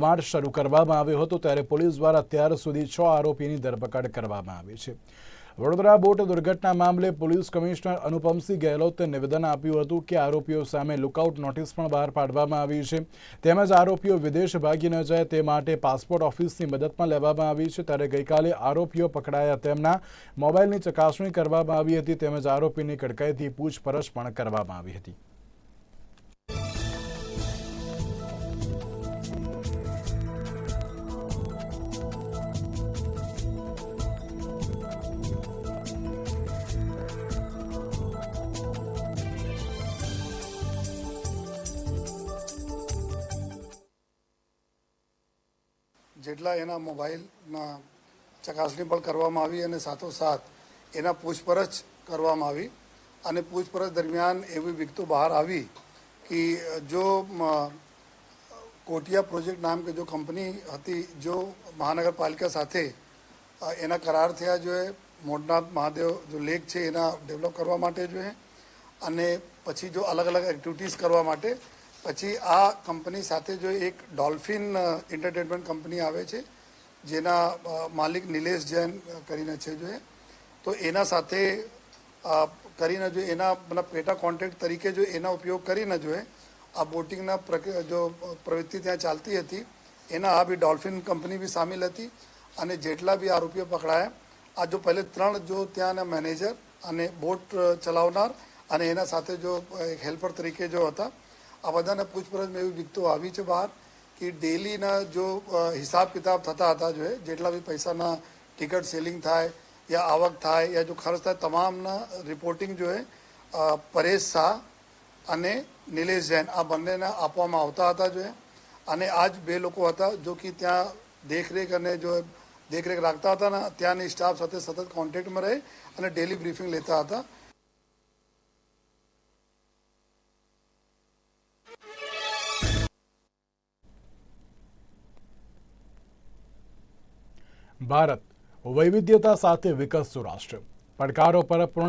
March શરૂ કરવામાં આવ્યો હતો ત્યારે પોલીસ દ્વારા અત્યાર સુધી 6 આરોપીની ધરપકડ કરવામાં આવી છે। વડોદરા બોટ દુર્ઘટના મામલે પોલીસ કમિશનર અનુપમસિંહ ગેહલોતે નિવેદન આપ્યું હતું કે આરોપીઓ સામે લુકઆઉટ નોટિસ પણ બહાર પાડવામાં આવી છે, તેમજ આરોપીઓ વિદેશ ભાગી ન જાય તે માટે પાસપોર્ટ ઓફિસની મદદ પણ લેવામાં આવી છે। ત્યારે ગઈકાલે આરોપીઓ પકડાયા તેમના મોબાઈલની ચકાસણી કરવામાં આવી હતી, તેમજ આરોપીની કડકાઈથી પૂછપરછ પણ કરવામાં આવી હતી। જેટલા એના મોબાઈલના ચકાસણી પણ કરવામાં આવી અને સાથોસાથ એના પૂછપરછ કરવામાં આવી અને પૂછપરછ દરમિયાન એવી વિગતો બહાર આવી કે જો કોટિયા પ્રોજેક્ટ નામ કે જો કંપની હતી, જો મહાનગરપાલિકા સાથે એના કરાર થયા જોઈએ મોઢનાથ મહાદેવ જો લેક છે એના ડેવલપ કરવા માટે જોઈએ અને પછી જો અલગ અલગ એક્ટિવિટીઝ કરવા માટે પછી આ કંપની સાથે જો એક ડોલ્ફિન એન્ટરટેનમેન્ટ કંપની આવે છે જેના માલિક નિલેશ જૈન કરીને છે જોઈએ, તો એના સાથે કરીને જો એના મતલબ પેટા કોન્ટ્રાક્ટ તરીકે જો એના ઉપયોગ કરીને જોઈએ આ બોટિંગના જો પ્રવૃત્તિ ત્યાં ચાલતી હતી એના આ બી ડોલ્ફિન કંપની બી સામેલ હતી અને જેટલા બી આરોપીઓ પકડાયા આ જો પહેલે 3 જો ત્યાંના મેનેજર અને બોટ ચલાવનાર અને એના સાથે જો એક હેલ્પર તરીકે જો હતા આ બધાને પૂછપરછમાં એવી વિગતો આવી છે બહાર કે ડેલીના જો હિસાબ કિતાબ થતા હતા જોઈએ જેટલા બી પૈસાના ટિકટ સેલિંગ થાય યા આવક થાય યા જો ખર્ચ થાય તમામના રિપોર્ટિંગ જો પરેશ શાહ અને નિલેશ જૈન આ બંનેને આપવામાં આવતા હતા જોઈએ અને આ જ 2 લોકો હતા જો કે ત્યાં દેખરેખ અને જો દેખરેખ રાખતા હતા ને ત્યાંની સ્ટાફ સાથે સતત કોન્ટેક્ટમાં રહે અને ડેલી બ્રીફિંગ લેતા હતા। ભારત વૈવિધ્યતા સાથે વિકસતું રાષ્ટ્ર, પડકારો પર પૂર્ણ